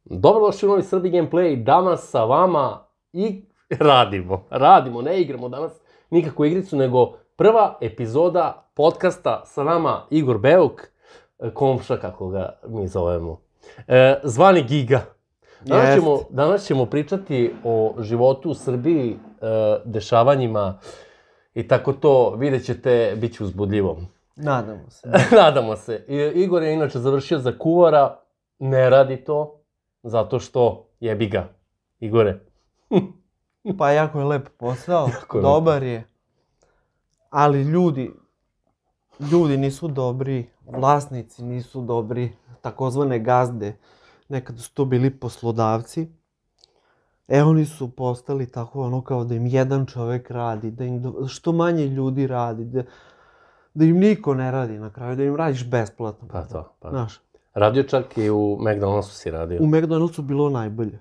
Dobrodošli u novi Srbi Gameplay, danas sa vama i radimo, ne igramo danas nikakvu igricu, nego prva epizoda podcasta sa nama Igor Beuk, komša kako ga mi zovemo, zvani Giga. Danas ćemo pričati o životu u Srbiji, dešavanjima i tako to, vidjet ćete, bit će uzbudljivo. Nadamo se. Nadamo se. Igor je inače završio za kuvara, ne radi to. Zato što jebi ga, Igore. Pa jako je lep posao, dobar je. Ali ljudi nisu dobri, vlasnici nisu dobri, takozvane gazde. Nekad su to bili poslodavci. Oni su postali tako ono kao da im jedan čovek radi, da im što manje ljudi radi, da im niko ne radi na kraju, da im radiš besplatno. Pa to, pa. Znaš. Radio čak i u McDonald'su si radio. U McDonald'su bilo najbolje.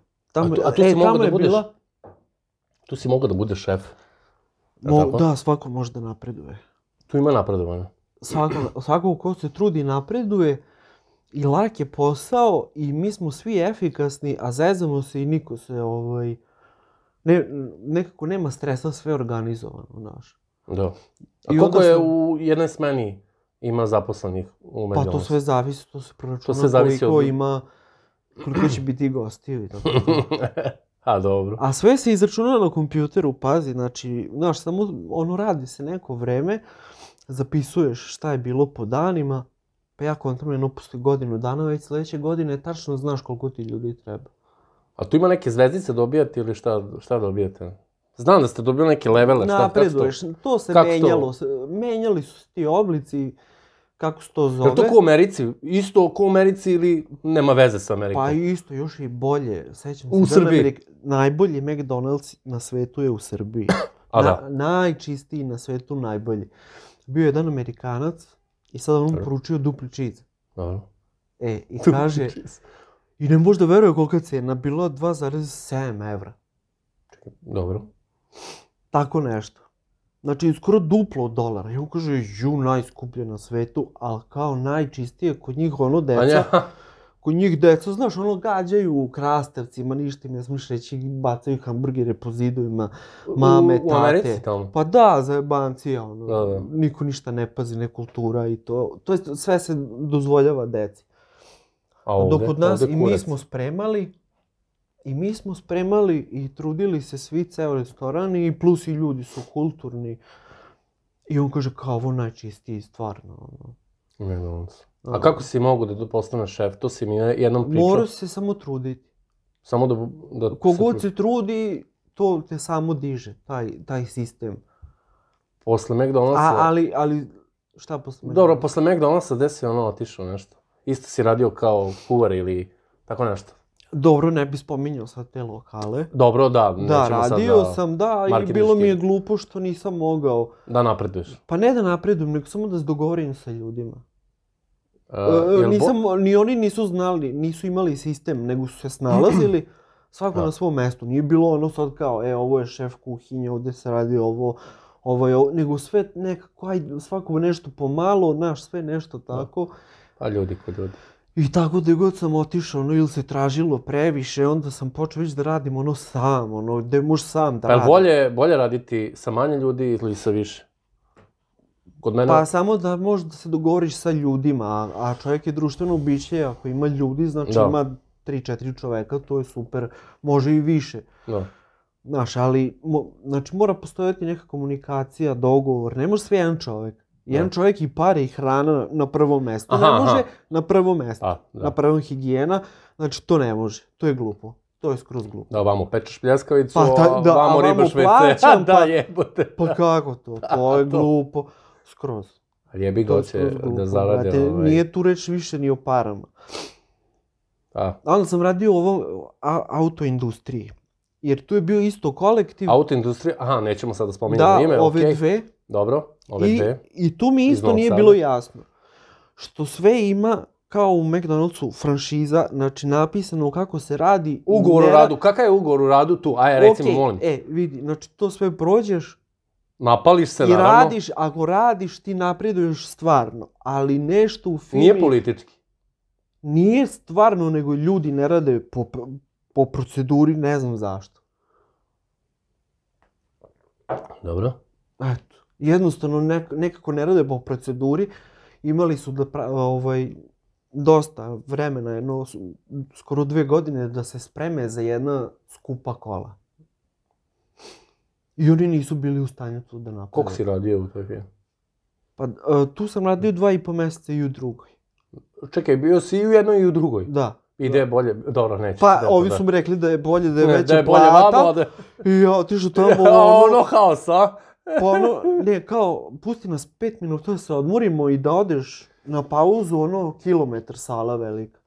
A tu si mogao da budeš... Tu si mogao da budeš šef. Da, svako može da napreduje. Tu ima napredovanja. Svako ko se trudi napreduje i lak je posao i mi smo svi efikasni, a zezamo se i niko se nekako nema stresa, sve organizovano, znaš. Da. A koliko je u jednoj smeni ima zaposlenih u McDonald'su? Pa to sve zavisi, to se proračuna koliko ima, koliko će biti gostiju i tako. A, dobro. A sve se izračuna na kompjuteru, pazi, znači, znaš, samo radi se neko vreme, zapisuješ šta je bilo po danima, pa ja kontam posle godinu dana, već sledeće godine tačno znaš koliko ti ljudi treba. A tu ima neke zvezdice dobijati ili šta dobijate? Znam da ste dobili neke levele, šta? Napreduješ, to se menjalo, menjali su ti oblici, kako se to zove. Je to ko u Americi? Isto ko u Americi ili nema veze sa Amerikom? Pa isto, još i bolje. Sećam se. U Srbiji? Najbolji McDonald's na svetu je u Srbiji. Najčistiji na svetu, najbolji. Bio je jedan Amerikanac i sad on poručio dupli cheese. I kaže, i ne može da veruje kolika je cena, bilo 2,7 evra. Dobro. Tako nešto. Znači, skoro duplo od dolara. I on kaže, najskuplje na svetu, ali kao najčistije kod njih deca. Kod njih deca, znaš, gađaju u krastavcima, ništa im ne smiješ reći, bacaju hamburgere po zidovima, mame, tate. U Americi tamo? Pa da, zajebanci, niko ništa ne pazi, ne kultura i to. To je, sve se dozvoljava deci. A ovde? Dok kod nas i mi smo spremali i trudili se svi, ceo restoran i plus i ljudi su kulturni. I on kaže kao ovo najčistiji, stvarno. A kako si mogu da postaneš šef? To si mi jednom pričao. Mora se samo truditi. Samo da... Kogod se trudi, to te samo diže, taj sistem. Posle McDonald'sa... Ali, šta posle McDonald'sa? Dobro, posle McDonald'sa gde si otišao nešto? Isto si radio kao kuvar ili tako nešto? Dobro, ne bi spominjao sad te lokale. Dobro, da. Da, radio sam, da, i bilo mi je glupo što nisam mogao... Da napreduješ? Pa ne da napredujem, nego samo da se dogovorim sa ljudima. Ni oni nisu znali, nisu imali sistem, nego su se snalazili svako na svom mestu. Nije bilo sad kao, ovo je šef kuhinje, ovdje se radi ovo je ovo, nego sve nekako, svako nešto pomalo, sve nešto tako. Pa ljudi ko ljudi. I tako da god sam otišao, ili se tražilo previše, onda sam počeo već da radim sam, gde možeš sam da radim. Pa bolje raditi sa manje ljudi ili sa više? Pa samo da možeš da se dogovoriš sa ljudima, a čovjek je društveno biće, ako ima ljudi, znači ima 3-4 čoveka, to je super, može i više. Znaš, ali mora postojati neka komunikacija, dogovor, ne može sve jedan čovjek. Jedan čovjek i pare i hrana na prvom mjestu. Ne može na prvom mjestu, na prvom higijena, znači to ne može, to je glupo. To je skroz glupo. Da, vamo pečeš pljeskavicu, a vamo ribaš WC. Da, jebote. Pa kako to? To je glupo. Skroz. Ali jebi ga će da zaradi. Nije tu reč više ni o parama. Onda sam radio u ovom autoindustriji. Jer tu je bio isto kolektiv. Autoindustrija? Aha, nećemo sad da spominjamo ime. Da, ove dve. Dobro, ove dve. I tu mi isto nije bilo jasno. Što sve ima, kao u McDonald'su, franšiza, znači napisano kako se radi. Ugovor o radu. Kakav je ugovor o radu tu? Aj, recimo, molim. Vidi, znači to sve prođeš. Napališ se, naravno. I radiš, ako radiš, ti napreduješ stvarno. Ali nešto u firmi... Nije politički. Nije stvarno, nego ljudi ne rade po proceduri, ne znam zašto. Dobro. Eto, jednostavno nekako ne rade po proceduri. Imali su dosta vremena, skoro 2 godine da se spreme za jedna skupa kola. I oni nisu bili u stanju to da naprave. Koliko si radio u toj firmi? Pa tu sam radio 2,5 mjeseca i u drugoj. Čekaj, bio si i u jednoj i u drugoj? Da. I da je bolje, dobro, neće. Pa ovi su mi rekli da je bolje, da je veća plata. I ja otišao tamo ono haos, a? Ne, kao, pusti nas 5 minuta da se odmorimo i da odeš na pauzu, kilometar sala velika.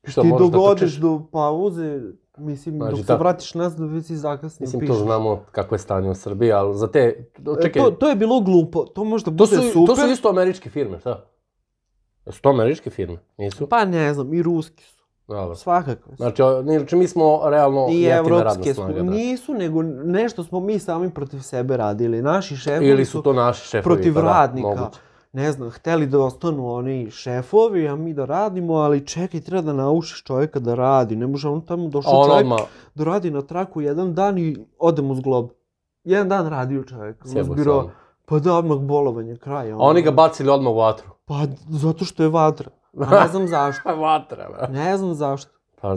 Ti dok odeš do pauze, mislim, dok se vratiš nazad, već si zakasnio pišeš. Mislim, to znamo kako je stanje u Srbiji, ali za te... To je bilo glupo, to možda bude super. To su isto američke firme, šta? Su to američke firme, nisu? Pa ne znam, i ruski su. Dobro. Svakako. Znači mi smo realno jeftina radna snaga. Nisu, nego nešto smo mi sami protiv sebe radili. Naši šefovi ili su to naši šefovi protiv radnika. Ne znam, hteli da ostanu oni šefovi, a mi da radimo, ali čekaj, treba da naučiš čovjeka da radi. Ne može on tamo došao čovjek da radi na traku 1 dan i odem uz glob. 1 dan radio čovjek. Pa da, odmah bolovanje, kraj. A oni ga bacili odmah u vatru? Pa zato što je vatra. A ne znam zašto. Vatra, da. Ne znam zašto. Pa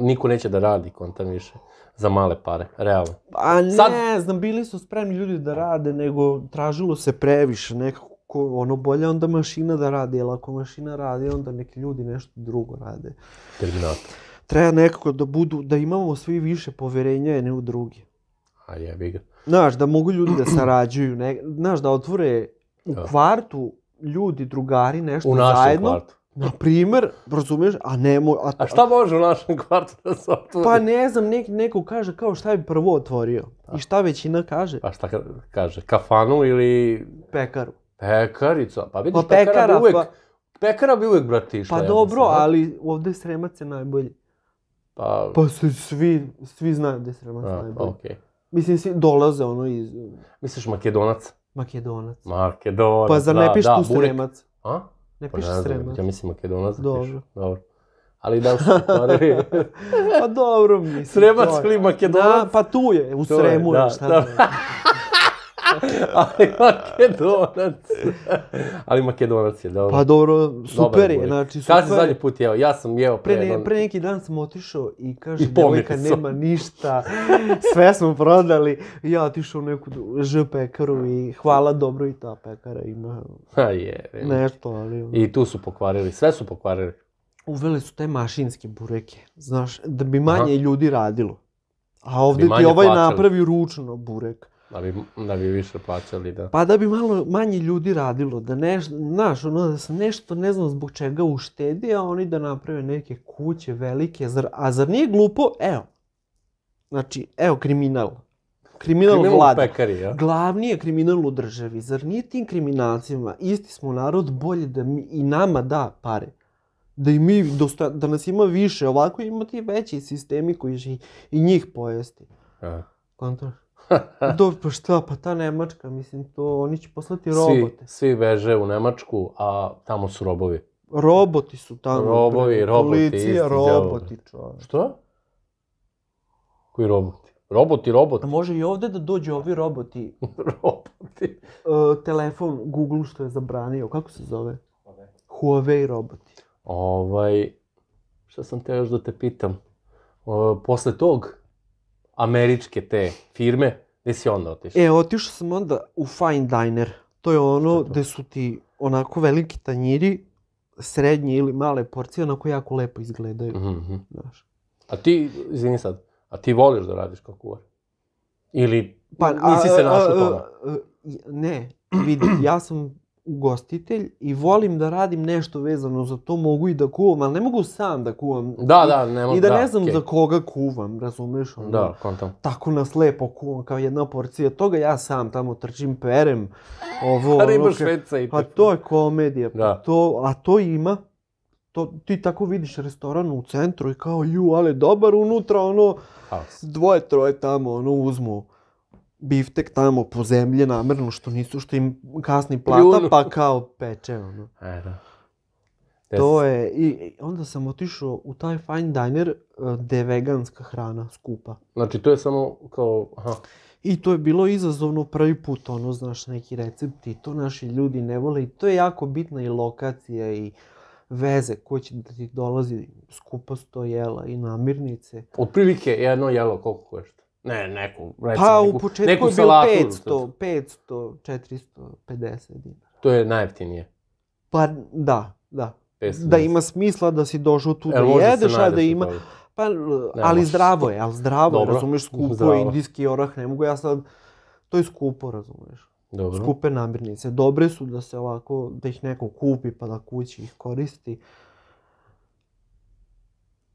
niko neće da radi kontam više. Za male pare, realno. A ne znam, bili su spremni ljudi da rade, nego tražilo se previše nekako. Bolje onda mašina da radi, jer ako mašina radi, onda neki ljudi nešto drugo rade. Terminator. Treba nekako da imamo svi više poverenja jedne u drugi. A jebi ga. Znaš, da mogu ljudi da sarađuju, znaš, da otvore u kvartu ljudi, drugari, nešto zajedno. U našem kvartu. Naprimer, razumiješ, a ne može... A šta može u našem kvartu da se otvori? Pa ne znam, neko kaže kao šta bi prvo otvorio. I šta većina kaže? Pa šta kaže, kafanu ili... Pekaru. Pekarica, pa vidiš, pekara bi uvijek, brati, išla. Pa dobro, ali ovdje Sremac je najbolji. Pa svi znaju da je Sremac najbolji. Okej. Mislim, svi dolaze iz... Misliš Makedonac? Makedonac. Makedonac, pa zar ne piš tu Sremac? A? Ne piš Sremac. Ja mislim Makedonac da piš. Dobro. Ali da li su stvari... Pa dobro mislim. Sremac ili Makedonac? Pa tu je, u Sremu je, šta da. Ali Makedonac je, dobro. Pa dobro, super je, znači super. Kada si zadnji put jeo? Ja sam jeo pre neki dan sam otišao i kaže, djevojka nema ništa, sve smo prodali. Ja otišao u neku Ž pekaru i hvala, dobro i ta pekara ima nešto, ali... I tu su pokvarili, sve su pokvarili. Uveli su te mašinske bureke, znaš, da bi manje ljudi radilo. A ovdje ti napravi ručno burek. Da bi više plaćali, da. Pa da bi malo manje ljudi radilo, da znaš, da se nešto, ne znam zbog čega uštedi, a oni da naprave neke kuće velike, a zar nije glupo? Evo, znači, kriminal. Kriminal vlada. Pekari, ja? Glavni je kriminal u državi, zar nije tim kriminalcima, isti smo narod, bolje da i nama da pare. Da nas ima više, ovako ima ti veći sistemi koji će i njih pojesti. Kontaš? Pa šta, pa ta Nemačka, mislim, oni će poslati robote. Svi beže u Nemačku, a tamo su robovi. Roboti su tamo. Roboti, policija, roboti, čovječ. Što? Koji roboti? Roboti. A može i ovdje da dođu ovi roboti. Roboti. Telefon, Google što je zabranio, kako se zove? Huawei roboti. Šta sam te još da te pitam? Posle tog američke te firme, gdje si onda otišao? Otišao sam onda u Fine Diner. To je ono gdje su ti onako veliki tanjiri, srednje ili male porcije, onako jako lepo izgledaju. Znaš. A ti, izvini sad, a ti voliš da radiš kao kuvar? Ili nisi se našao toga? Ne, vidi, ja sam ugostitelj i volim da radim nešto vezano za to, mogu i da kuvam, ali ne mogu sam da kuvam. I da ne znam za koga kuvam, razumeš? Da, kontam. Tako nas lepo kuvam, kao jedna porcija toga, ja sam tamo trčim, perem, Riba šveca i pa to je komedija, a to ima, ti tako vidiš restoran u centru i kao, ali dobar unutra, dvoje, troje tamo, uzmu biftek tamo po zemlje namerno što im kasni plata, pa kao peče, Da. To je, i onda sam otišao u taj fine diner gde je veganska hrana skupa. Znači to je samo kao, I to je bilo izazovno prvi put, znaš, neki recepti, to naši ljudi ne vole i to je jako bitna i lokacija i veze ko će da ti dolazi, skupa 100 jela i namirnice. Otprilike jedno jelo koliko košta? Ne, neku, recimo, pa u početku je bilo 500, 450 dinara. To je najjeftinije? Pa da. Da ima smisla da si došao tu da jedeš, a da ima... Pa, ali zdravo je, razumiješ, skupo je, indijski orah, ne mogu ja sad... To je skupo, razumiješ. Skupe namirnice. Dobre su da se ovako, da ih neko kupi pa da kući ih koristi.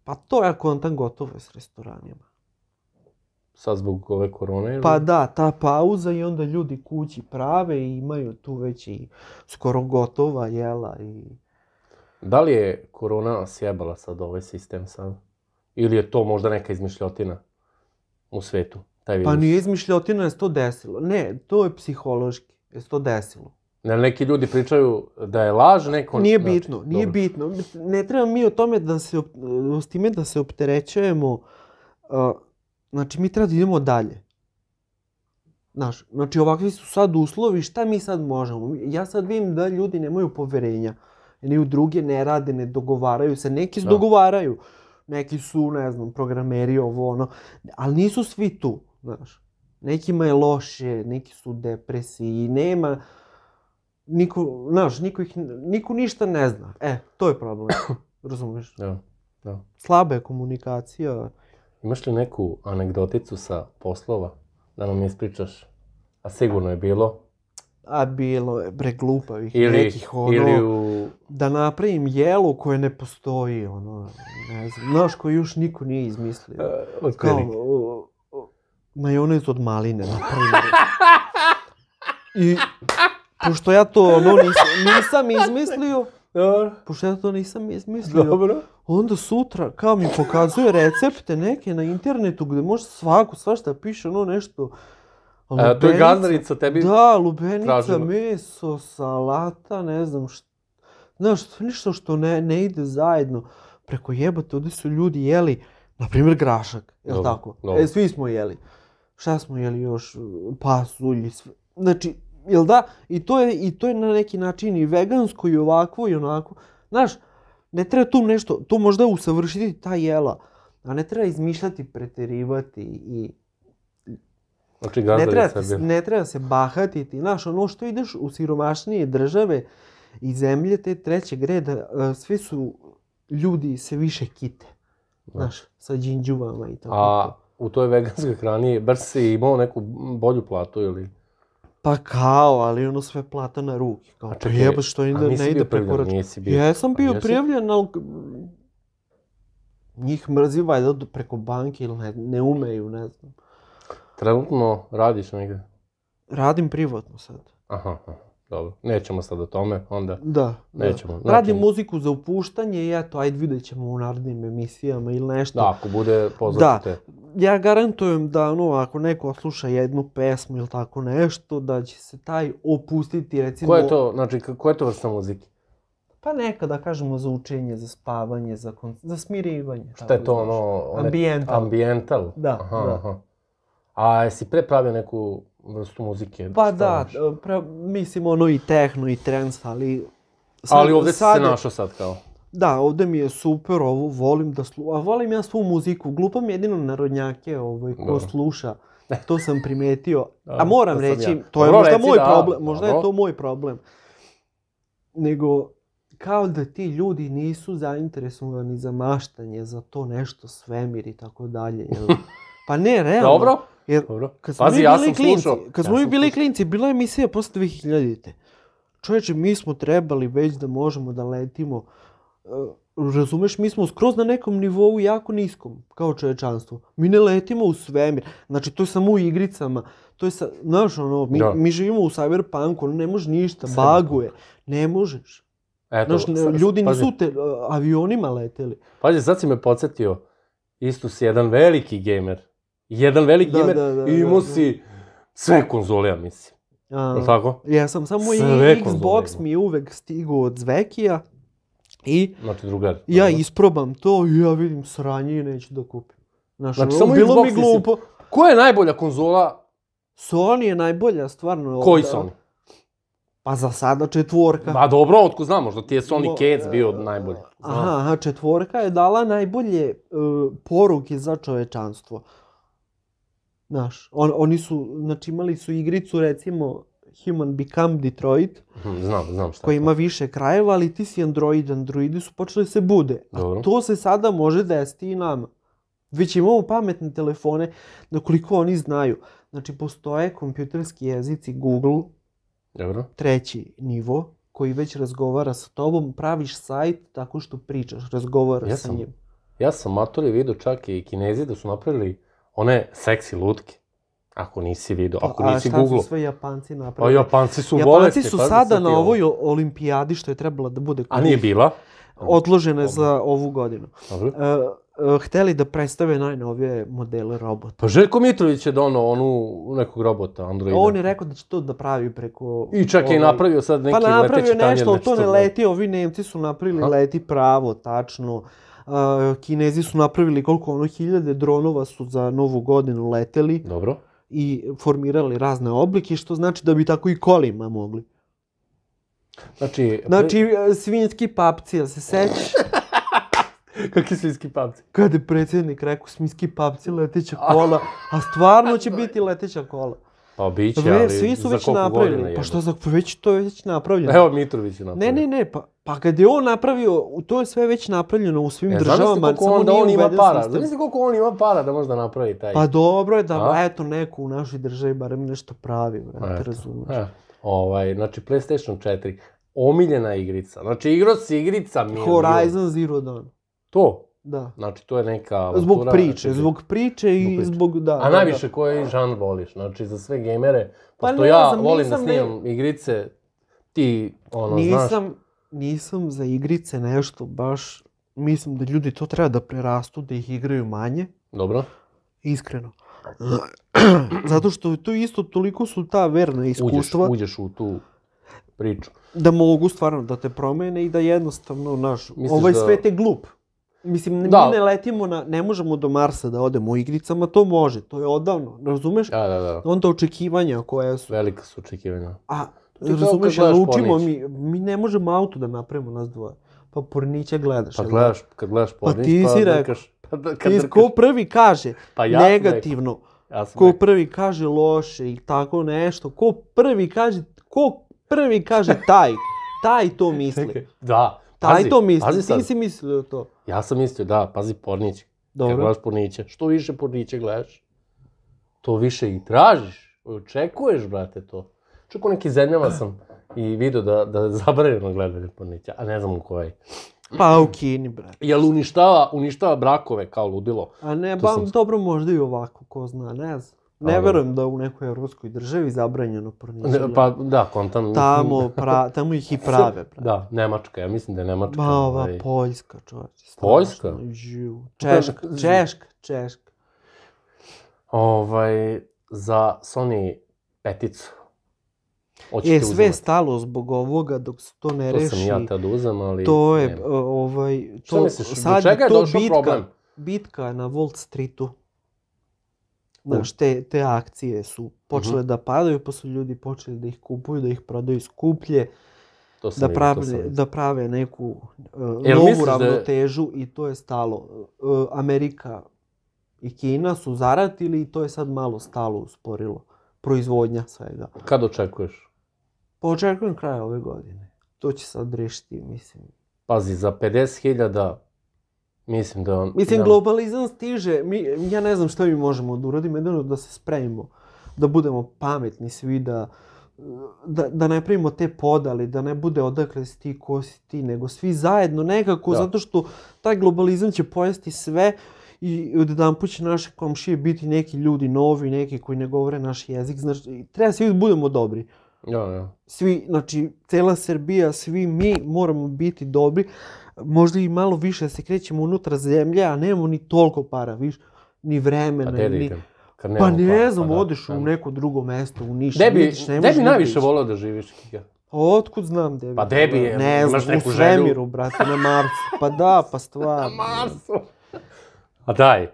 Pa to ja kontam gotovo je s restoranima. Sad zbog ove korone ili? Pa da, ta pauza i onda ljudi kući prave i imaju tu već i skoro gotova jela i... Da li je korona sjebala sad ovaj sistem sad? Ili je to možda neka izmišljotina u svetu, taj virus? Pa nije izmišljotina, je se to desilo. Ne, to je psihološki, je se to desilo. Neki ljudi pričaju da je laž, neko... Nije bitno, nije bitno. Ne treba mi o tome s time da se opterećujemo. Znači, mi treba da idemo dalje. Znači, ovakvi su sad uslovi, šta mi sad možemo? Ja sad vidim da ljudi nemaju poverenja. Ni u druge ne rade, ne dogovaraju se. Neki se dogovaraju. Neki su, ne znam, programeri, ovo, ono. Ali nisu svi tu, znaš. Nekima je loše, neki su u depresiji, nema... Niko, znaš, niko ništa ne zna. To je problem. Razumiješ? Da. Slaba je komunikacija. Imaš li neku anegdoticu sa poslova da nam ispričaš? A sigurno je bilo. A bilo je, bre, glupavih nekih, da napravim jelo koje ne postoji, ne znam, znaš, koji još niko nije izmislio. Kao, majonez od maline, na primjer. I, pošto ja to, nisam izmislio, onda sutra, kao mi pokazuje recepte neke na internetu gdje može svašta piše, nešto... To je gazdarica tebi tražila. Da, lubenica, meso, salata, ne znam što. Znaš, ništa što ne ide zajedno. Preko jebate, ovdje su ljudi jeli, na primjer, grašak, jel' tako? Svi smo jeli. Šta smo jeli još? Pasulj, sve. Znači, jel' da? I to je na neki način i vegansko, i ovakvo, i onako. Znaš, ne treba tu nešto, tu možda usavršiti ta jela, a ne treba izmišljati, preterivati i... Ne treba se bahatiti, znaš, što ideš u siromašnije države i zemlje te trećeg reda, svi su ljudi se više kite, znaš, sa džinđuvama i tako. A u toj veganskoj hrani baš si imao neku bolju platu ili? Pa kao, ali sve plata na ruke, kao to jeba što ne ide preko računa. Jesam bio prijavljen, ali njih mrzi valjda preko banke ili ne umeju, ne znam. Trenutno radiš negdje? Radim privatno sad. Aha, dobro. Nećemo sad o tome, onda? Da. Nećemo. Radim muziku za upuštanje i eto, ajde vidjet ćemo u narednim emisijama ili nešto. Da, ako bude, pozvati te. Ja garantujem da, ako neko sluša jednu pesmu ili tako nešto, da će se taj opustiti, recimo... Ko je to, znači, koja je to vrsta muzike? Pa neka, da kažemo, za učenje, za spavanje, za smirivanje. Šta je to, Ambijental. Ambijental? Da. Aha. A jesi pre pravio neku vrstu muzike? Pa da, mislim i tehno i trance, ali... Ali ovdje si se našao sad kao? Da, ovdje mi je super, ovo volim da a volim ja svu muziku, glupa mi jedino narodnjake ko sluša, to sam primetio. A moram reći, to je možda moj problem, možda je to moj problem. Nego, kao da ti ljudi nisu zainteresovani za maštanje, za to nešto, svemir i tako dalje. Pa ne, realno. Dobro. Jer kad smo mi bili klinci, bila je emisija posle 2000-te. Čovječe, mi smo trebali već da možemo da letimo. Razumeš, mi smo skroz na nekom nivou jako niskom, kao čovječanstvo. Mi ne letimo u svemir. Znači, to je samo u igricama. To je znaš, mi živimo u cyberpunku, ne možeš ništa, baguje. Ne možeš. Znaš, ljudi nisu avionima leteli. Pazi, sad si me podsjetio, isto si jedan veliki gamer. I imao si sve konzole, ja mislim. Tako? Ja sam samo i Xbox mi je uvek stigao od Zvekija. I znači drugar. Ja isprobam to i ja vidim sranje i neću da kupim. Znači samo bilo mi glupo. Koja je najbolja konzola? Sony je najbolja, stvarno. Koji Sony? Pa za sada 4. Pa dobro, otko znam, možda ti je Sony Cats bio najbolji. Aha, 4 je dala najbolje poruke za čovečanstvo. Znaš, oni su, znači imali su igricu recimo Human Become Detroit. Znam šta. Koja ima više krajeva, ali ti si androidi su počeli se bude. A to se sada može desiti i nama. Već imamo pametne telefone, da koliko oni znaju. Znači, postoje kompjuterski jezici Google, 3. nivo, koji već razgovara sa tobom, praviš sajt tako što pričaš, razgovaraš sa njim. Ja sam matori vidio čak i Kinezi da su napravili one seksi lutke. Ako nisi vidio, ako nisi Google. A šta su sve Japanci napravili? Pa Japanci su bolesti. Japanci su sada na ovoj olimpijadi, što je trebala da bude... A nije bila? Odložena je za ovu godinu. Hteli da predstave najnovije modele robota. Pa Željko Mitrović je donao nekog robota, androida. On je rekao da će to da pravi preko... I čak je napravio sad neki leteći tanjer. Pa napravio nešto, to ne leti, ovi Nemci su napravili leti pravo, tačno. Kinezi su napravili koliko 1000 dronova su za novu godinu leteli. Dobro. I formirali razne oblike, što znači da bi tako i kolima mogli. Znači, svinjski papci, ja se sećaš? Kakvi svinjski papci? Kada je predsjednik rekao svinjski papci, leteća kola, a stvarno će biti leteća kola. Pa bit će, ali svi su već napravili. Pa što, to je već napravljeno. Evo Mitrović je napravio. Ne, pa kad je on napravio, to je sve već napravljeno u svim državama, samo nije uveden sistem. Zamisli koliko on ima para da možda napravi taj... Pa dobro je da, eto, neko u našoj državi barem nešto pravi, brate, razumiješ. Znači, PlayStation 4, omiljena igrica. Znači, igrao si igrica milion. Horizon Zero Dawn. To? Da. Znači, to je neka... Zbog priče i zbog... A najviše koji žanr voliš? Znači, za sve gamere, pošto ja volim da snimam igrice, ti, znaš... Nisam za igrice nešto baš... Mislim da ljudi to treba da prerastu, da ih igraju manje. Dobro. Iskreno. Zato što to isto, toliko su ta verna iskustva... Uđeš u tu priču. Da mogu stvarno da te promene i da jednostavno, znaš, ovaj svet je glup. Mislim, mi ne letimo ne možemo do Marsa da odemo u igricama, to može, to je odavno, razumeš? Da. Onda očekivanja koja su... Velika su očekivanja. A, razumeš, učimo mi ne možemo auto da napravimo nas dvoje. Pa Pornića gledaš. Pa kad gledaš Pornić, pa ti si rekao, ko prvi kaže negativno, ko prvi kaže loše i tako nešto, ko prvi kaže taj to misli. Da. Taj to misli, ti si mislio to. Ja sam mislio, da, pazi Pornić. Kad gledaš Porniće, što više Porniće gledaš, to više i tražiš. Očekuješ, brate, to. Čak u nekim zemljama sam i vidio da zabranjeno gledanje Pornića, a ne znam u kojoj. Pa u Kini, brate. Jel uništava brakove kao ludilo? A ne, dobro možda i ovako, ko zna, ne znam. Ne verujem da u nekoj evropskoj državi zabranjeno Porniće. Pa da, kontam. Tamo ih i prave. Da, Nemačka, ja mislim da je Nemačka. Ma ova Poljska, čovječe. Poljska? Češka. Za Sony 5. Sve je stalo zbog ovoga dok se to ne reši. To sam ja tad uzem, ali... To je, Šta misliš, do čega je došao problem? Bitka na Wall Streetu. Znaš, te akcije su počele da padaju, pa su ljudi počeli da ih kupuju, da ih prodaju skuplje, da prave neku novu ravnotežu i to je stalo. Amerika i Kina su zaratili i to je sad malo stalo, usporilo. Proizvodnja svega. Kad očekuješ? Pa očekujem kraja ove godine. To će sad rešiti, mislim. Pazi, za 50.000... Mislim, globalizam stiže, ja ne znam šta mi možemo da uradimo, jedino da se spremimo, da budemo pametni svi, da ne pravimo te podali, da ne bude odakle si ti, ko si ti, nego svi zajedno nekako, zato što taj globalizam će pojesti sve i odjedanput će naše komšije biti neki ljudi novi, neki koji ne govore naš jezik, znači treba svi da budemo dobri. Svi, znači, cela Srbija, svi mi moramo biti dobri. Možda i malo više se krećemo unutra zemlje, a nemamo ni toliko para, viš, ni vremena. Pa ne znam, odeš u neko drugo mesto, u Niš. Gde bi najviše volao da živiš, Kika? Otkud znam gde bi? Pa gde bi, imaš neku želju? Ne znam, u svemiru, brate, na Marsu. Pa da, pa stvarno. Na Marsu? A daj.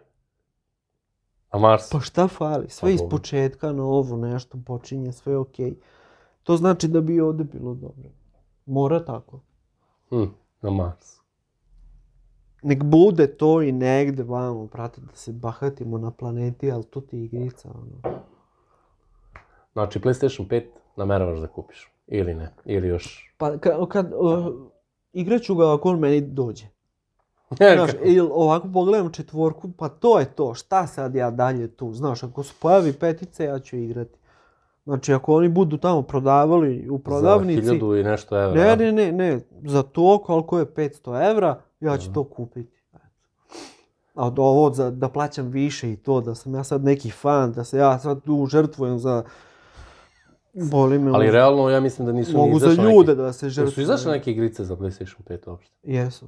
Na Marsu? Pa šta fali? Sve iz početka, novo nešto počinje, sve okej. To znači da bi ovde bilo dobro. Mora tako. Na Marsu. Nek bude to i negde vamo, brate, da se bahatimo na planeti, ali to ti igrica, ono. Znači, PlayStation 5 nameravaš da kupiš? Ili ne? Ili još... Pa igraću ga ako on meni dođe. Znaš, ili ovako pogledam 4, pa to je to, šta sad ja dalje tu, znaš, ako se pojavi 5, ja ću igrati. Znači, ako oni budu tamo prodavali u prodavnici... Za 1000 i nešto evra? Ne, za to koliko je 500 evra, ja ću to kupiti. A od ovo da plaćam više i to, da sam ja sad neki fan, da se ja sad tu žrtvujem za... Boli me... Ali realno ja mislim da nisu ni izašle neke... Mogu za ljude da se žrtvujem. Su izašle neke igrice za PlayStation 5 uopšte? Jesu.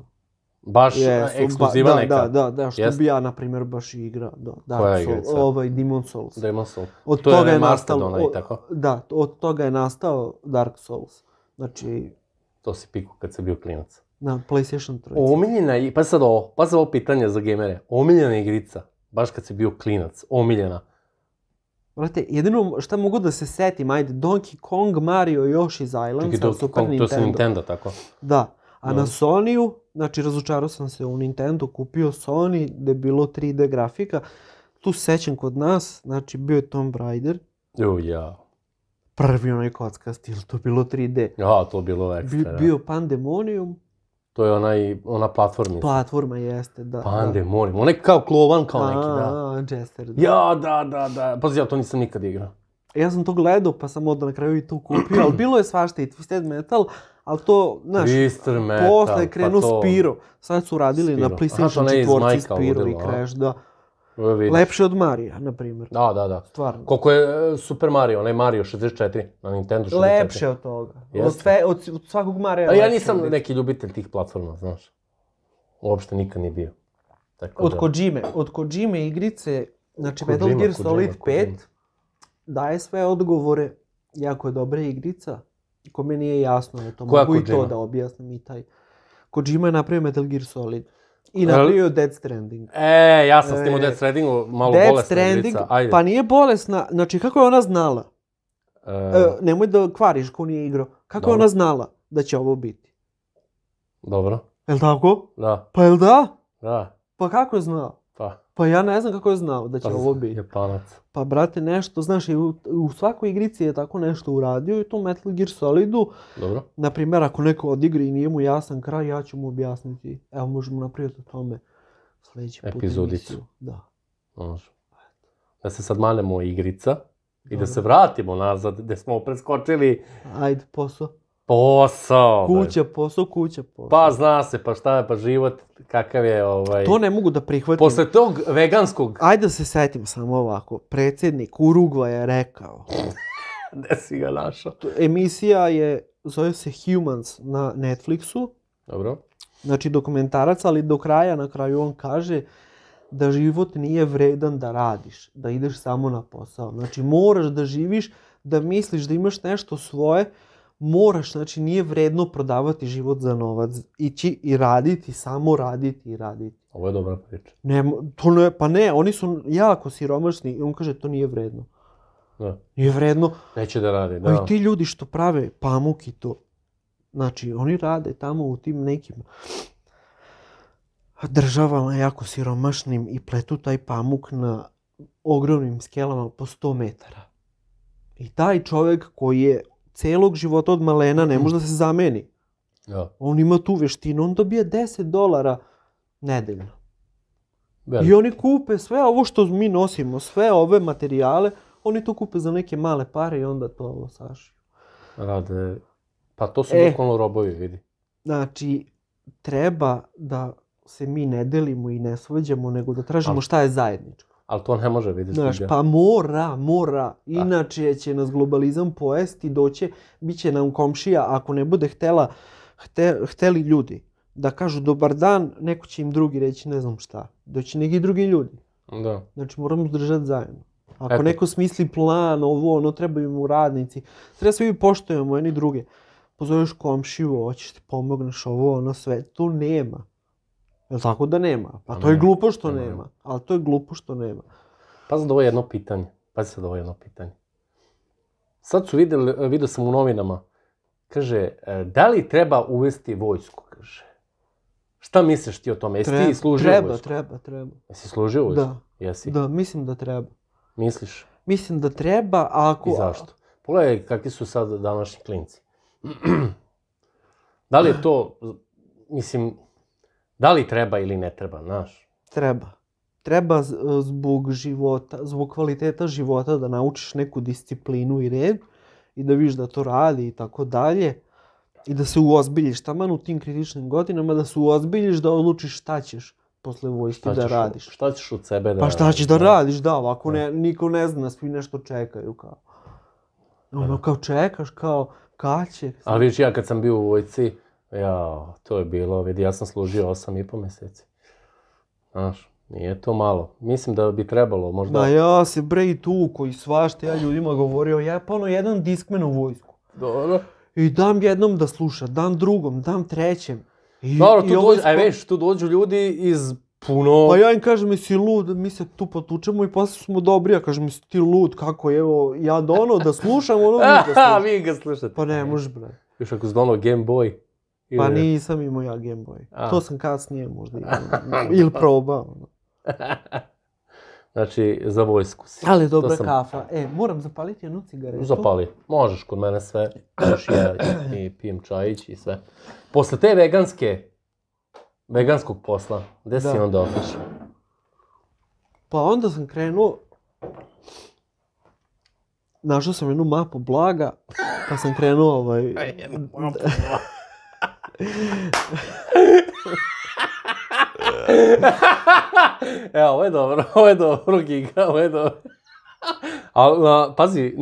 Baš ekskluziva neka? Da, što bi ja, na primjer, baš igrao. Koja igrica? Demon Souls. Demon Souls. To je remastered onaj, tako? Da, od toga je nastao Dark Souls. Znači... To si pikao kad si bio klinac. Na PlayStation 3. Omiljena, pa sad ovo pitanje za gamere. Omiljena igrica, baš kad si bio klinac, omiljena. Vrate, jedino šta mogu da se setim, ajde, Donkey Kong, Mario, Yoshi's Island, sa Super Nintendo. To su Nintendo, tako? Da, a na Sony-u, znači razočarao sam se u Nintendo, kupio Sony, gde je bilo 3D grafika. Tu se sećam kod nas, znači bio je Tomb Raider. Ja. Prvi onaj kockasti, ili to bilo 3D. Ja, to je bilo ekstra. Bio Pandemonium. To je ona platformica. Platforma jeste, da. Pandemonium, onaj kao klovan kao neki, da. Jester. Ja, da. Pazi, ja to nisam nikad igrao. Ja sam to gledao, pa sam onda na kraju i to kupio, ali bilo je svašta i Twisted Metal, ali to, znaš, posle je krenuo Spyro. Sad su radili na PlayStation 4 Spyro i Crash, da. Lepše od Marija, na primjer. Da. Stvarno. Koliko je Super Mario, onaj Mario 64 na Nintendo 64. Lepše od toga. Od svakog Marija. Ali ja nisam neki ljubitelj tih platforma, znaš. Uopšte nikad nije bio. Od Kojime igrice, znači Metal Gear Solid 5, daje sve odgovore, jako je dobra igrica. Kome nije jasno, mogu i to da objasnim i taj. Kojima je napravio Metal Gear Solid. I napravio Death Stranding. Ja sam s tim u Death Strandingu malo bolesna igrica. Pa nije bolesna, znači kako je ona znala? Nemoj da kvariš ko nije igrao. Kako je ona znala da će ovo biti? Dobro. Jel' tako? Da. Pa jel' da? Da. Pa kako je znao? Pa ja ne znam kako je znao da će ovo biti. Japanac. Pa brate, nešto, znaš, u svakoj igrici je tako nešto uradio i to Metal Gear Solidu. Dobro. Naprimjer, ako neko odigri i nije mu jasan kraj, ja ću mu objasniti. Evo, možemo napraviti o tome sljedeći put epizodicu. Da. Može. Da se sad manemo igrica i da se vratimo nazad gde smo preskočili. Ajde, posao. Posao. Kuća, posao. Pa zna se, pa šta je, pa život, kakav je To ne mogu da prihvatim. Posle tog veganskog... Ajde da se setim samo ovako. Predsjednik Urugvaja je rekao. Gde si ga našao? Emisija zove se Humans na Netflixu. Dobro. Znači dokumentarac, ali do kraja, na kraju on kaže da život nije vredan da radiš, da ideš samo na posao. Znači moraš da živiš, da misliš da imaš nešto svoje, moraš, znači nije vredno prodavati život za novac, ići i raditi, samo raditi i raditi. Ovo je dobra priča. Pa ne, oni su jako siromašni i on kaže to nije vredno. Da. Nije vredno. Neće da radi, da. A i ti ljudi što prave pamuk i to, znači oni rade tamo u tim nekim državama jako siromašnim i pletu taj pamuk na ogromnim skelama po 100 metara. I taj čovjek koji je celog života od malena ne može da se zameni. Ja. On ima tu veštinu, on dobije $10 nedeljno. I oni kupe sve ovo što mi nosimo, sve ove materijale, oni to kupe za neke male pare i onda to ovo sašiju. Rade, pa to su bukvalno robovi, vidi. Znači, treba da se mi ne delimo i ne svađamo, nego da tražimo šta je zajedničko. Ali to ne može vidjeti. Znaš, pa mora. Inače će nas globalizam pojesti, bit će nam komšija, ako ne bude hteli ljudi da kažu dobar dan, neko će im drugi reći ne znam šta. Doći neki drugi ljudi. Da. Znači moramo držati zajedno. Ako neko smisli plan, trebaju mu radnici, treba svi poštujemo jedni druge. pozoveš komšiju, hoćeš ti pomogneš ovo, ono sve, to nema. Jel' tako da nema? Pa to je glupo što nema, ali to je glupo što nema. Pa sad ovo je jedno pitanje. Sad su vidio sam u novinama, kaže, da li treba uvesti vojsku, kaže. Šta misliš ti o tome? Jesi ti služio vojsku? Treba. Jesi služio vojsku? Da. Jesi? Da, mislim da treba. Misliš? Mislim da treba, ako... I zašto? Pogledaj kakvi su sad današnji klinci. Da li je to, mislim, da li treba ili ne treba, znaš? Treba. Treba zbog života, zbog kvaliteta života da naučiš neku disciplinu i red i da vidiš da to radi i tako dalje. I da se uozbiljiš, taman u tim kritičnim godinama, da se uozbiljiš da odlučiš šta ćeš posle vojske da radiš. Šta ćeš od sebe da radiš? Pa šta ćeš da radiš, da, ovako niko ne zna, svi nešto čekaju kao. Ono kao čekaš, kao kad će. Ali vidiš, ja kad sam bio u vojsci, to je bilo, vidi, ja sam služio 8,5 mjeseci. Znaš, nije to malo. Mislim da bi trebalo možda... Da, ja se bre i tu koji svašta, ja ljudima govorio, ja pa ono jedan diskmen u vojsku. Dobro. I dam jednom da sluša, dam drugom, dam trećem. Dobro, tu dođu ljudi iz puno... Pa ja im kažem, jesi lud, mi se tu potučemo i posle smo dobri, ja kažem, jesi ti lud, kako, evo, ja da slušam, ono vi da slušam. Vi ga slušate. Pa ne možeš, bre. Još ako si dono Game Boy. Pa nisam imao ja Game Boy. To sam kasnije možda ili probao. Znači, za vojsku si. Ali dobra kafa. Moram zapaliti jednu cigaretu. Zapali. Možeš kod mene sve. Možeš ja i pijem čajić i sve. Posle te veganskog posla, gde si onda otišao? Pa onda sam krenuo, našao sam jednu mapu blaga, pa sam krenuo Jednu mapu blaga. Evo, ovo je dobro, Giga, ovo je dobro. Ali, pazi,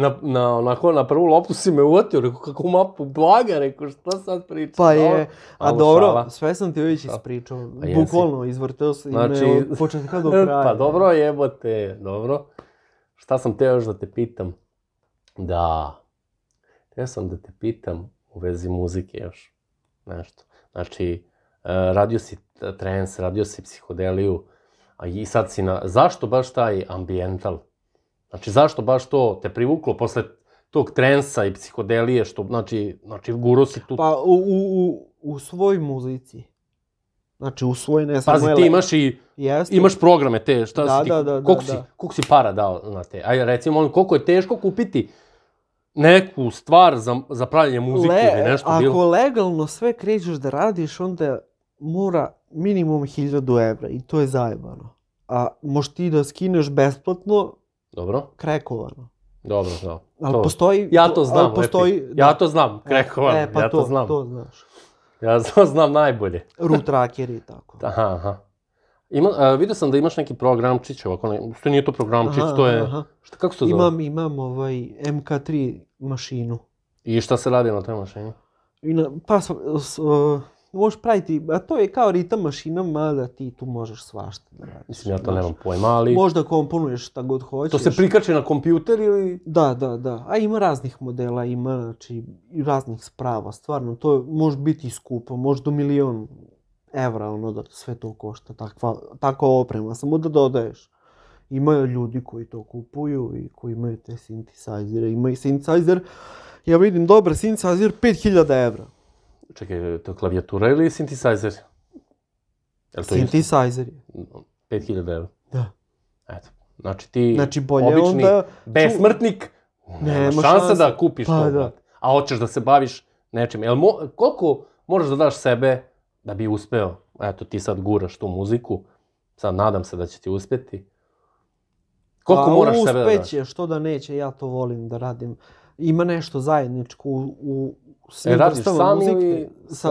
na prvu loptu si me uvatio, rekao, kakvu mapu blaga, rekao, šta sad pričaš? Pa je, a dobro, sve sam ti već ispričao, bukvalno izvrteo sam ime od početka do kraja. Pa dobro, jebote, dobro. Šta sam teo još da te pitam? Teo sam da te pitam u vezi muzike još nešto. Znači, radio si trance, radio si psihodeliju, i sad si zašto baš taj ambiental? Znači, zašto baš to te privuklo posle tog trensa i psihodelije, što, znači, guro si tu... Pa, u svoj muzici. Znači, u svoj, ne samo... Pazi, ti imaš programe te, šta si ti... Koliko si para dao na te? Ajde, recimo, koliko je teško kupiti neku stvar za pravljanje muzike ili nešto bilo? Ako legalno sve krećeš da radiš, onda mora minimum 1000 evra i to je zajebano. A možeš ti da skineš besplatno, dobro, krekovano. Dobro, da. Ali postoji... Ja to znam, ja to znam, krekovano, ja to znam. To znaš. Ja to znam najbolje. Root trackeri i tako. Aha. Vidio sam da imaš neki programčić, ovako, što nije to programčić, to je... Kako se to zove? Imam MK3 mašinu. I šta se radi na toj mašini? Pa, možeš praviti, a to je kao ritam mašina, mada ti tu možeš svašta da radiš. Mislim, ja to nemam pojma, ali... Možda komponuješ šta god hoćeš. To se prikače na kompjuter ili... Da. A ima raznih modela, ima, znači, i raznih sprava, stvarno. To može biti skupo, može do 1.000.000 evra, ono, da sve to košta, takva oprema, samo da dodaješ. Imaju ljudi koji to kupuju i koji imaju te synthesizere. Ima i synthesizer, ja vidim dobar synthesizer, 5.000 evra. Čekaj, to je klavijatura ili synthesizer? Synthesizer je. 5.000 evra? Da. Eto, znači ti obični besmrtnik, nema šanse da kupiš to. A hoćeš da se baviš nečim. Koliko moraš da daš sebe da bi uspeo? Eto, ti sad guraš tu muziku, sad nadam se da će ti uspeti. Koliko moraš sebe da daš? Uspeće, što da neće, ja to volim da radim. Ima nešto zajedničko u svim vrstama muzike.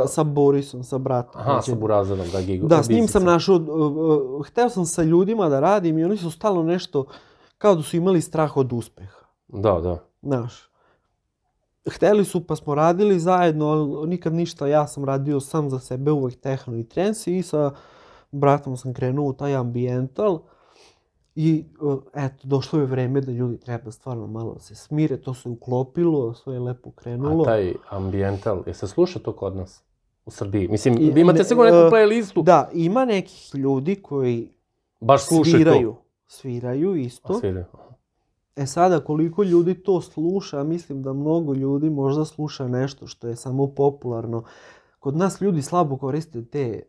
Sa Borisom, sa bratom. Aha, sa Burazerom, da Gigo. Da, s njim sam našao, hteo sam sa ljudima da radim i oni su stalno nešto, kao da su imali strah od uspeha. Da. Znaš. Hteli su, pa smo radili zajedno, ali nikad ništa, ja sam radio sam za sebe, uvek tehno i trance i sa bratom sam krenuo u taj ambiental. I eto, došlo je vreme da ljudi treba stvarno malo se smire, to se uklopilo, sve je lepo krenulo. A taj ambijental, je se sluša to kod nas? U Srbiji? Mislim, vi imate sigurno neku playlistu. Da, ima nekih ljudi koji baš sviraju isto. Sada, koliko ljudi to sluša, mislim da mnogo ljudi možda sluša nešto što je samo popularno. Kod nas ljudi slabo koriste te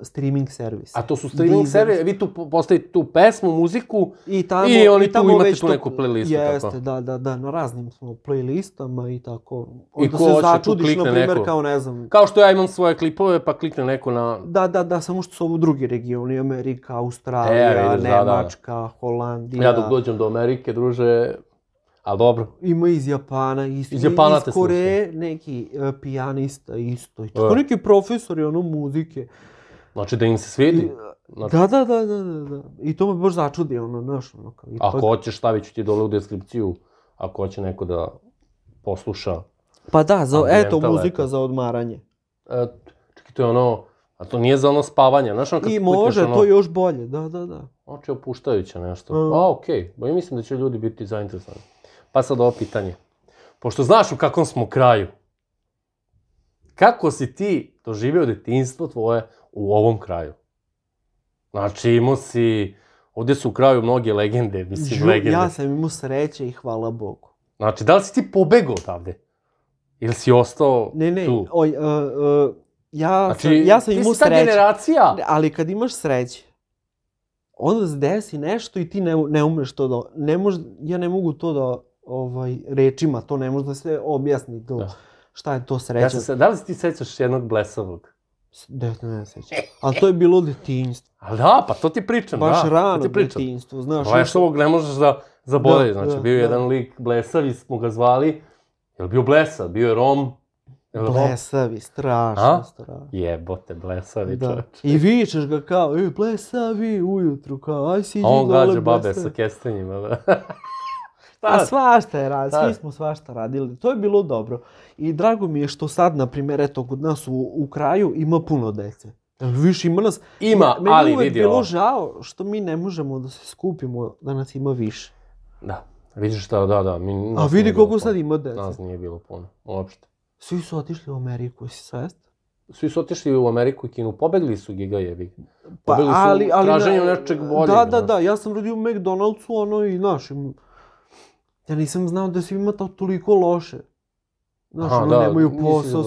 streaming servise. A to su streaming servise, vi tu postavite tu pesmu, muziku i oni tu imate tu neku playlistu. Jeste, da, na raznim smo playlistama i tako. Onda se začudiš, na primjer, kao ne znam... Kao što ja imam svoje klipove, pa klikne neko na... Da, samo što su ovo drugi regioni, Amerika, Australija, Nemačka, Holandija... Ja dok dođem do Amerike, druže... Ali dobro. Ima iz Japana isto. Iz Japana te slušam. Iz Koreje neki pijanista isto. I tako neki profesori muzike. Znači da im se svidi? Da. I to me baš začudi, znaš. Ako hoćeš, stavit ću ti dole u deskripciju. Ako hoće neko da posluša. Pa da, eto muzika za odmaranje. Čekaj, to je a to nije za spavanje, znaš I može, to još bolje, da. Oči opuštajuće nešto. Okej, bo i mislim da će ljudi biti zainteresovani. Pa sad ovo pitanje. Pošto znaš u kakvom smo kraju, kako si ti doživio detinjstvo tvoje u ovom kraju? Znači imao si, ovdje su u kraju mnoge legende, legende. Ja sam imao sreće i hvala Bogu. Znači, da li si ti pobegao odavde? Ili si ostao tu? Ne, ja sam imao sreće. Ti si ta generacija. Ali kad imaš sreće, onda se desi nešto i ti ne umeš to da... Ja ne mogu to da rečima, to ne može da se objasni to. Šta je to sreća? Da li si ti sećaš jednog blesavog? Ne sećam. Ali to je bilo detinjstvo. Ali da, pa to ti pričam, da. Baš rano detinjstvo, znaš. Baš ovog ne možeš da zaboraviš. Znači, bio je jedan lik blesavi, smo ga zvali. Je li bio blesav? Bio je Rom? Blesavi, strašno. Jebote, blesavi čovječ. I vičeš ga kao, blesavi, ujutru, kao, aj siđi dole blesavi. A on gađa babe sa kestenjima, da. A svašta je radili, svi smo svašta radili, to je bilo dobro. I drago mi je što sad, na primjer, eto, kod nas u kraju ima puno dece. Viš, ima nas... Ima, ali vidi ovo. Meni uvek bilo žao što mi ne možemo da se skupimo, da nas ima više. Da, vidiš šta, da. A vidi koliko sad ima dece. Nas nije bilo puno, uopšte. Svi su otišli u Ameriku, si svest? Svi su otišli u Ameriku i Kinu, pobegli su gigajevi. Pobegli su traženjem nečeg boljeg. Da, ja sam rodio u McDonald'su, i našim... Ja nisam znao da svi ima toliko loše. Znaš, nemaju posao,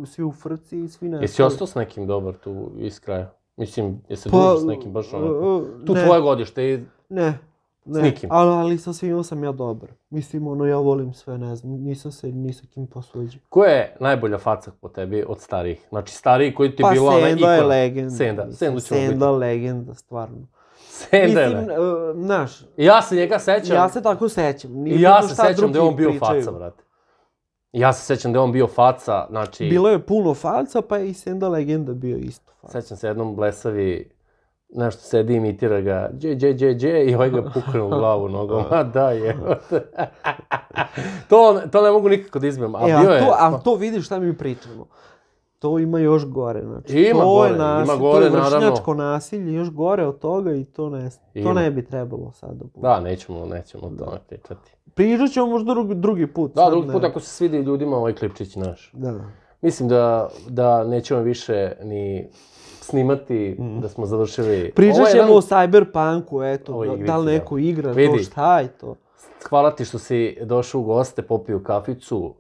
svi u frci i svi ne... Jesi ostao s nekim dobar tu iz kraja? Mislim, jesi družio s nekim baš tu tvoje godište? Ne. S nikim? Ali sa svima sam ja dobar. Mislim, ja volim sve, ne znam, nisam se ni sa kim posvađao. Ko je najbolja faca po tebi od starijih? Znači, stariji koji ti je bila ona ikona? Pa Senda je legenda. Senda legenda, stvarno. Senda je legenda. Mislim, znaš... Ja se njega sećam. Ja se tako sećam. I ja se sećam da je on bio faca, brate. Ja se sećam da je on bio faca, znači... Bilo je puno faca, pa je i Senda legenda bio isto faca. Sećam se jednom blesavi... Nešto sedi, imitira ga, dje, i ovaj ga pukne u glavu nogom. A da, jebote. To ne mogu nikako da izbijem, a bio je... A to vidiš šta mi pričamo. To ima još gore, znači. Ima gore, to je vršnjačko nasilje, još gore od toga i to ne bi trebalo sada. Da, nećemo o tome pričati. Pričat ćemo možda drugi put. Da, drugi put ako se svidi ljudima ovaj klipčić naš. Da. Mislim da nećemo više ni... snimati, da smo završili... Pričat ćemo o Cyberpunku, eto, da li neko igra, to šta je to. Hvala ti što si došao u goste, popio kaficu.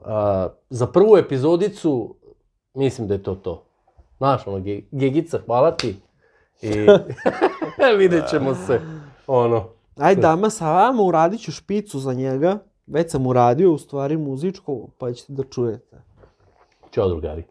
Za prvu epizodicu, mislim da je to. Znaš, Gegica, hvala ti. I vidjet ćemo se, Ajde, dama, sa vama uradit ću špicu za njega. Već sam uradio, u stvari, muzičku, pa ćete da čujete. Ćao, drugari.